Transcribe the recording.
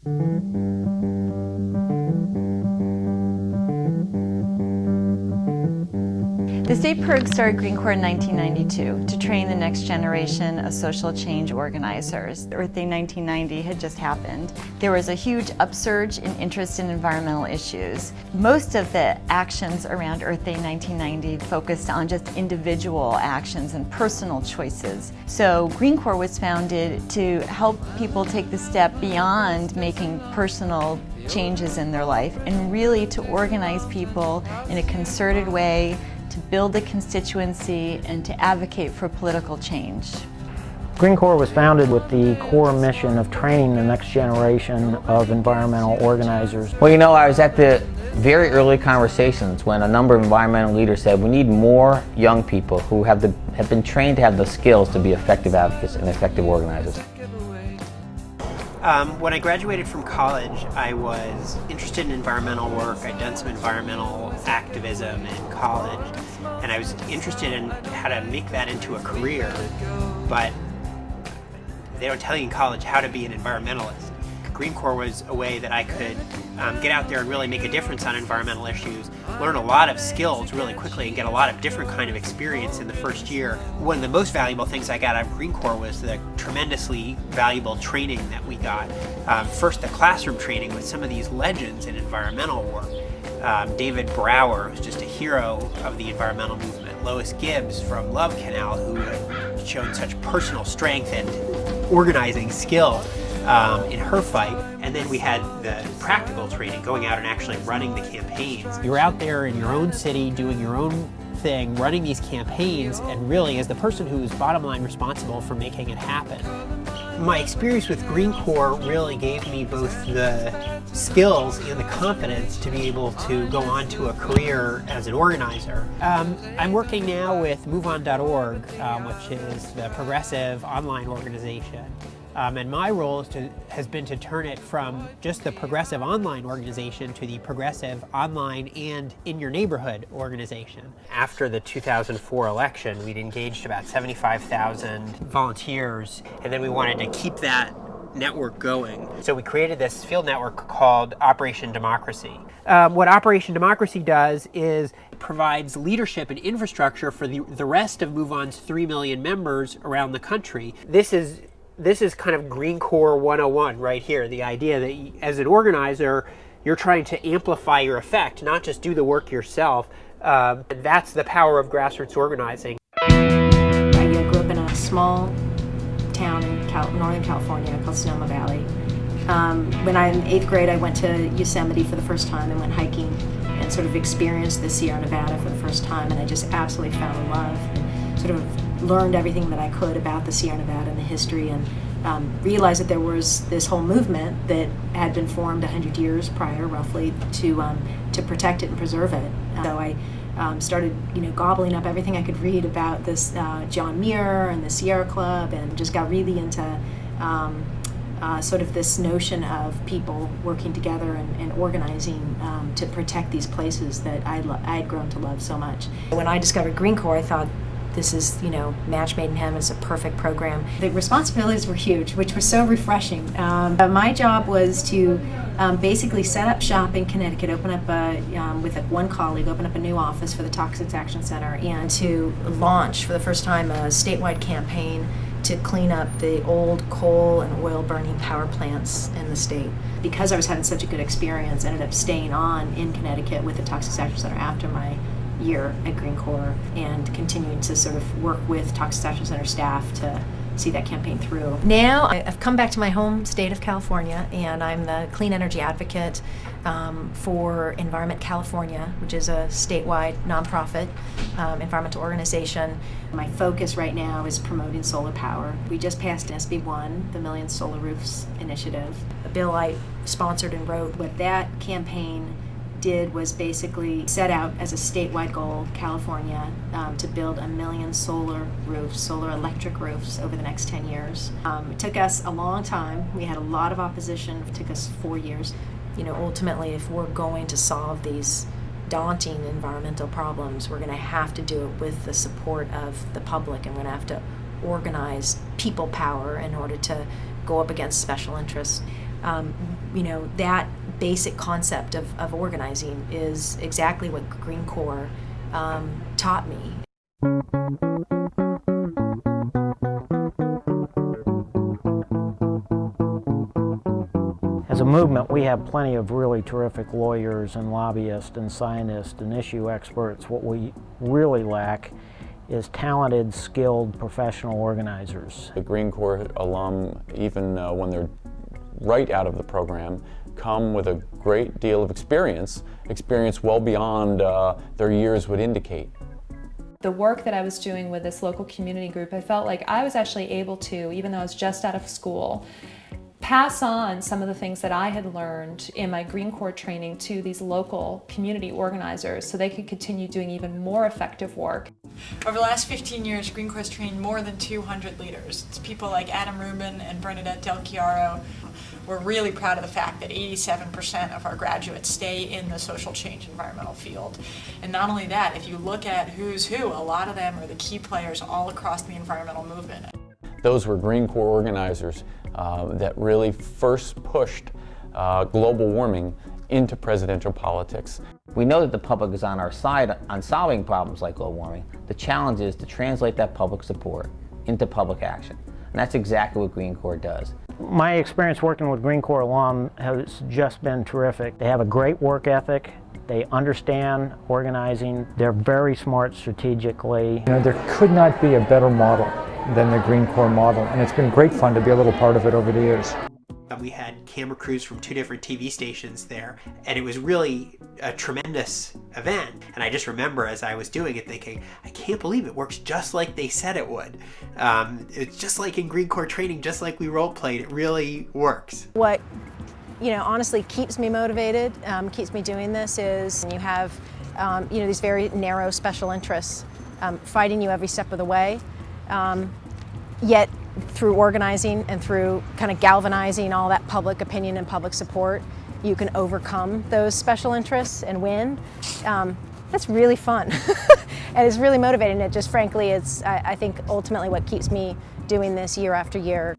The State Prog started Green Corps in 1992 to train the next generation of social change organizers. Earth Day 1990 had just happened. There was a huge upsurge in interest in environmental issues. Most of the actions around Earth Day 1990 focused on just individual actions and personal choices. So Green Corps was founded to help people take the step beyond making personal changes in their life and really to organize people in a concerted way to build a constituency and to advocate for political change. Green Corps was founded with the core mission of training the next generation of environmental organizers. Well, you know, I was at the very early conversations when a number of environmental leaders said we need more young people who have been trained to have the skills to be effective advocates and effective organizers. When I graduated from college, I was interested in environmental work. I'd done some environmental activism in college, and I was interested in how to make that into a career, but they don't tell you in college how to be an environmentalist. Green Corps was a way that I could get out there and really make a difference on environmental issues, learn a lot of skills really quickly and get a lot of different kind of experience in the first year. One of the most valuable things I got out of Green Corps was the tremendously valuable training that we got. First, the classroom training with some of these legends in environmental work. David Brower, who's just a hero of the environmental movement. Lois Gibbs from Love Canal, who had shown such personal strength and organizing skill in her fight. And then we had the practical training, going out and actually running the campaigns. You're out there in your own city doing your own thing, running these campaigns, and really as the person who's bottom line responsible for making it happen. My experience with Green Corps really gave me both the skills and the confidence to be able to go on to a career as an organizer. I'm working now with MoveOn.org, which is the progressive online organization. And my role has been to turn it from just the progressive online organization to the progressive online and in your neighborhood organization. After the 2004 election, we'd engaged about 75,000 volunteers, and then we wanted to keep that network going. So we created this field network called Operation Democracy. What Operation Democracy does is provides leadership and infrastructure for the rest of MoveOn's 3 million members around the country. This is kind of Green Corps 101 right here, the idea that as an organizer, you're trying to amplify your effect, not just do the work yourself. And that's the power of grassroots organizing. I grew up in a small town in Northern California called Sonoma Valley. When I in 8th grade, I went to Yosemite for the first time and went hiking and sort of experienced the Sierra Nevada for the first time, and I just absolutely fell in love and sort of learned everything that I could about the Sierra Nevada and the history, and realized that there was this whole movement that had been formed 100 years prior, roughly, to protect it and preserve it. So I started, gobbling up everything I could read about this John Muir and the Sierra Club, and just got really into sort of this notion of people working together and organizing to protect these places that I had grown to love so much. When I discovered Green Corps, I thought, this is, match made in heaven. It's a perfect program. The responsibilities were huge, which was so refreshing. My job was to basically set up shop in Connecticut, open up with one colleague, open up a new office for the Toxics Action Center, and to launch for the first time a statewide campaign to clean up the old coal and oil burning power plants in the state. Because I was having such a good experience, I ended up staying on in Connecticut with the Toxics Action Center after my year at Green Corps, and continuing to sort of work with Toxics Action Center staff to see that campaign through. Now I've come back to my home state of California, and I'm the clean energy advocate for Environment California, which is a statewide nonprofit environmental organization. My focus right now is promoting solar power. We just passed SB1, the Million Solar Roofs Initiative, a bill I sponsored and wrote. What that campaign did was basically set out as a statewide goal, California, to build 1 million solar roofs, solar electric roofs over the next 10 years. It took us a long time. We had a lot of opposition. It took us 4 years. Ultimately, if we're going to solve these daunting environmental problems, we're going to have to do it with the support of the public, and we're going to have to organize people power in order to go up against special interests. You know, that basic concept of organizing is exactly what Green Corps taught me. As a movement, we have plenty of really terrific lawyers and lobbyists and scientists and issue experts. What we really lack is talented, skilled, professional organizers. The Green Corps alum, even when they're right out of the program, come with a great deal of experience well beyond their years would indicate. The work that I was doing with this local community group, I felt like I was actually able to, even though I was just out of school, pass on some of the things that I had learned in my Green Corps training to these local community organizers so they could continue doing even more effective work. Over the last 15 years, Green Corps has trained more than 200 leaders. It's people like Adam Rubin and Bernadette Del Chiaro. We're really proud of the fact that 87% of our graduates stay in the social change environmental field. And not only that, if you look at who's who, a lot of them are the key players all across the environmental movement. Those were Green Corps organizers that really first pushed global warming into presidential politics. We know that the public is on our side on solving problems like global warming. The challenge is to translate that public support into public action. And that's exactly what Green Corps does. My experience working with Green Corps alum has just been terrific. They have a great work ethic. They understand organizing. They're very smart strategically. You know, there could not be a better model than the Green Corps model, and it's been great fun to be a little part of it over the years. We had camera crews from 2 different TV stations there, and it was really a tremendous event. And I just remember as I was doing it thinking, I can't believe it works just like they said it would. It's just like in Green Corps training, just like we role played, it really works. What, you know, honestly keeps me motivated, keeps me doing this is you have, you know, these very narrow special interests fighting you every step of the way. Yet through organizing and through kind of galvanizing all that public opinion and public support, you can overcome those special interests and win. That's really fun. And it's really motivating. It just, frankly, it's, I think, ultimately what keeps me doing this year after year.